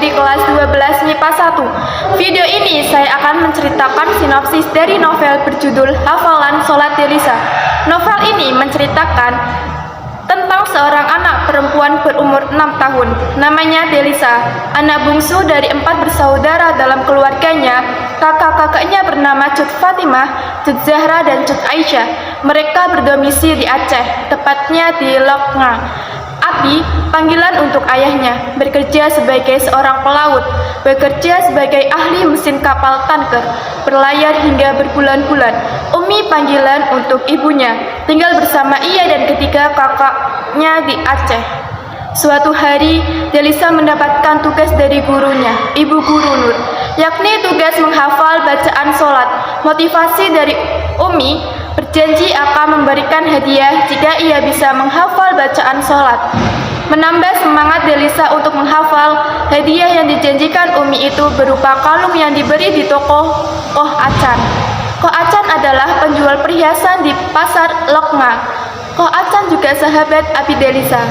dari kelas 12 MIPA 1. Video ini saya akan menceritakan sinopsis dari novel berjudul Hafalan Sholat Delisa. Novel ini menceritakan tentang seorang anak perempuan berumur 6 tahun. Namanya Delisa, anak bungsu dari 4 bersaudara dalam keluarganya. Kakak-kakaknya bernama Cut Fatimah, Cut Zahra, dan Cut Aisyah. Mereka berdomisili di Aceh, tepatnya di Loknga. Abi, panggilan untuk ayahnya, bekerja sebagai seorang pelaut, bekerja sebagai ahli mesin kapal tanker, berlayar hingga berbulan-bulan. Umi, panggilan untuk ibunya, tinggal bersama ia dan ketiga kakaknya di Aceh. Suatu hari, Delisa mendapatkan tugas dari gurunya, Ibu Guru Nur, yakni tugas menghafal bacaan sholat. Motivasi dari Umi berjanji akan memberikan hadiah jika ia bisa menghafal bacaan sholat. Menambah semangat Delisa untuk menghafal, hadiah yang dijanjikan Umi itu berupa kalung yang diberi di toko Koh Acan. Koh Acan adalah penjual perhiasan di pasar Loknga. Koh Acan juga sahabat Abi Delisa.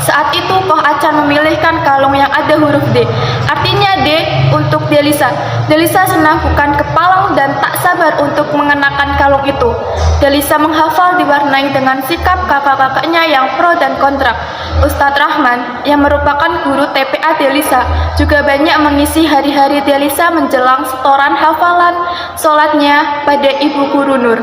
Saat itu Koh Acan memilihkan kalung yang ada huruf D, artinya D untuk Delisa. Delisa senang bukan kepalang dan tak sabar untuk mengenakan kalung itu. Delisa menghafal diwarnai dengan sikap kakak-kakaknya yang pro dan kontra. Ustadz Rahman, yang merupakan guru TPA Delisa, juga banyak mengisi hari-hari Delisa menjelang setoran hafalan sholatnya pada Ibu Guru Nur.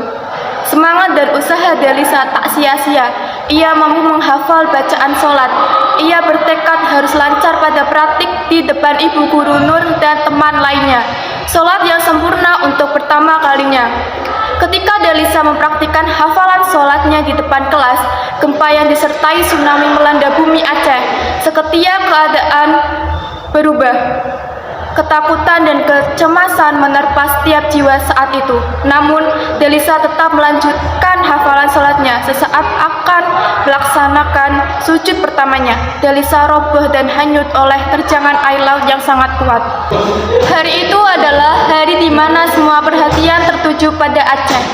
Semangat dan usaha Delisa tak sia-sia. Ia mampu menghafal bacaan sholat. Ia bertekad harus lancar pada praktik di depan Ibu Guru Nur dan teman lainnya. Sholat yang sempurna untuk pertama kalinya. Ketika Delisa mempraktikkan hafalan sholatnya di depan kelas, gempa yang disertai tsunami melanda bumi Aceh. Seketika keadaan berubah. Ketakutan dan kecemasan menerpa setiap jiwa saat itu. Namun, Delisa tetap melanjutkan hafalan sholatnya. Sesaat akan melaksanakan sujud pertamanya, Delisa roboh dan hanyut oleh terjangan air laut yang sangat kuat. Hari itu adalah hari di mana semua perhatian tertuju pada Aceh.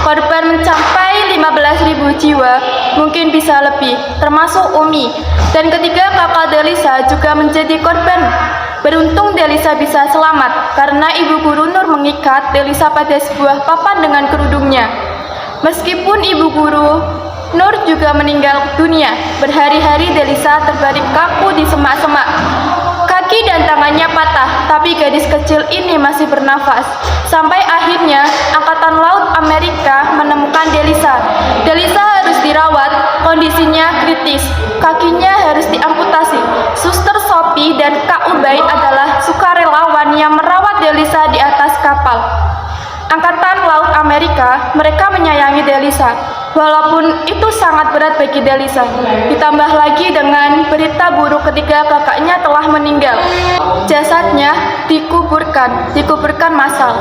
Korban mencapai 15.000 jiwa, mungkin bisa lebih, termasuk Umi. Dan ketiga kakak Delisa juga menjadi korban. Beruntung Delisa bisa selamat karena Ibu Guru Nur mengikat Delisa pada sebuah papan dengan kerudungnya. Meskipun Ibu Guru Nur juga meninggal dunia, berhari-hari Delisa terbaring kaku di semak-semak. Kaki dan tangannya patah, tapi gadis kecil ini masih bernafas. Sampai akhirnya Angkatan Laut Amerika menemukan Delisa. Delisa harus dirawat, kondisinya kritis. Kakinya harus diamputasi. Suster Sophie dan Kak Ubay adalah sukarelawan yang merawat Delisa di atas kapal. Angkatan Laut Amerika, mereka menyayangi Delisa, walaupun itu sangat berat bagi Delisa. Ditambah lagi dengan berita buruk ketika kakaknya telah meninggal. Jasadnya dikuburkan massal.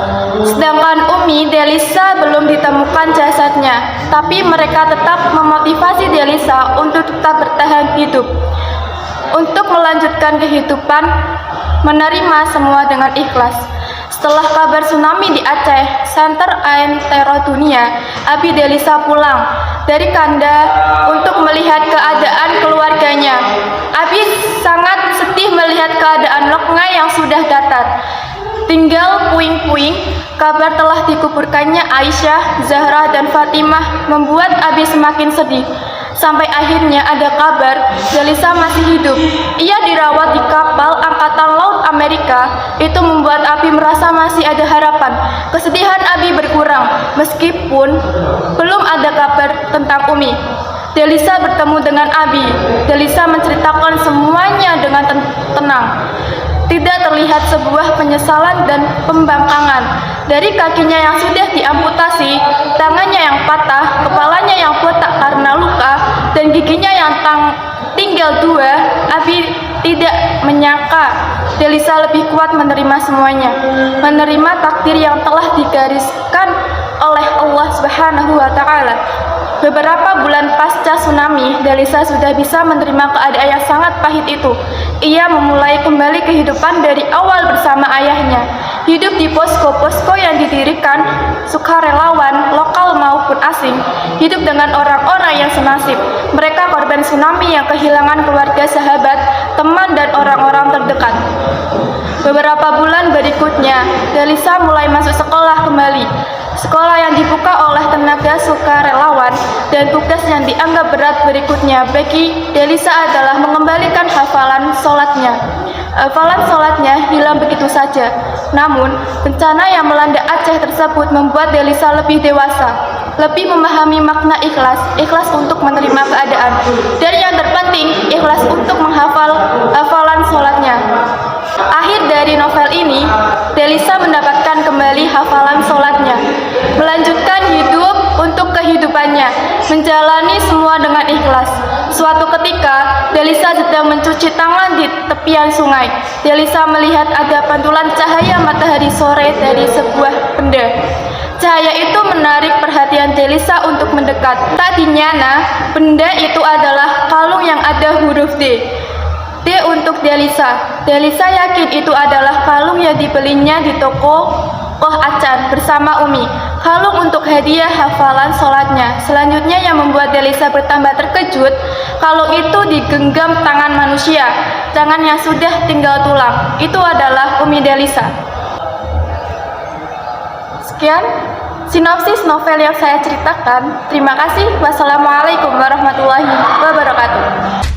Sedangkan Umi Delisa belum ditemukan jasadnya, tapi mereka tetap memotivasi Delisa untuk tetap bertahan hidup. Untuk melanjutkan kehidupan, menerima semua dengan ikhlas. Setelah kabar tsunami di Aceh, Center Antero Dunia, Abi Delisa pulang dari Kanda untuk melihat keadaan keluarganya. Abi sangat sedih melihat keadaan Loknga yang sudah datar. Tinggal puing-puing, kabar telah dikuburkannya Aisyah, Zahra, dan Fatimah membuat Abi semakin sedih. Sampai akhirnya ada kabar Delisa masih hidup. Ia dirawat di kapal Angkatan Laut Amerika. Itu membuat Abi merasa masih ada harapan. Kesedihan Abi berkurang meskipun belum ada kabar tentang Umi. Delisa bertemu dengan Abi. Delisa menceritakan semuanya dengan tenang. Tidak terlihat sebuah penyesalan dan pembangkangan. Dari kakinya yang sudah diamputasi, tangannya yang patah, kepalanya yang botak karena luka, dan giginya yang tinggal 2, Abi tidak menyangka Delisa lebih kuat menerima semuanya, menerima takdir yang telah digariskan oleh Allah Subhanahu wa Ta'ala. Beberapa bulan pasca tsunami, Delisa sudah bisa menerima keadaan yang sangat pahit itu. Ia memulai kembali kehidupan dari awal bersama ayahnya. Hidup di posko-posko yang didirikan sukarelawan lokal maupun asing. Hidup dengan orang-orang yang senasib. Mereka korban tsunami yang kehilangan keluarga, sahabat, teman, dan orang-orang terdekat. Beberapa bulan berikutnya, Delisa mulai masuk sekolah kembali. Sekolah yang dibuka oleh tenaga sukarelawan dan tugas yang dianggap berat berikutnya bagi Delisa adalah mengembalikan hafalan sholatnya. Hafalan sholatnya hilang begitu saja. Namun, bencana yang melanda Aceh tersebut membuat Delisa lebih dewasa, lebih memahami makna ikhlas, ikhlas untuk menerima keadaan, dan yang terpenting, ikhlas untuk menghafal hafalan sholatnya. Akhir dari novel ini, Delisa mendapatkan kembali hafalan sholatnya, melanjutkan hidup untuk kehidupannya, menjalani semua dengan ikhlas. Suatu ketika, Delisa sedang mencuci tangan di tepian sungai. Delisa melihat ada pantulan cahaya matahari sore dari sebuah benda. Cahaya itu menarik perhatian Delisa untuk mendekat. Tadinya, benda itu adalah kalung yang ada huruf D. D untuk Delisa. Delisa yakin itu adalah kalung yang dibelinya di toko Koh Acan bersama Umi. Kalung untuk hadiah hafalan sholatnya. Selanjutnya yang membuat Delisa bertambah terkejut, kalung itu digenggam tangan manusia. Tangan yang sudah tinggal tulang. Itu adalah Umi Delisa. Sekian sinopsis novel yang saya ceritakan. Terima kasih. Wassalamualaikum warahmatullahi wabarakatuh.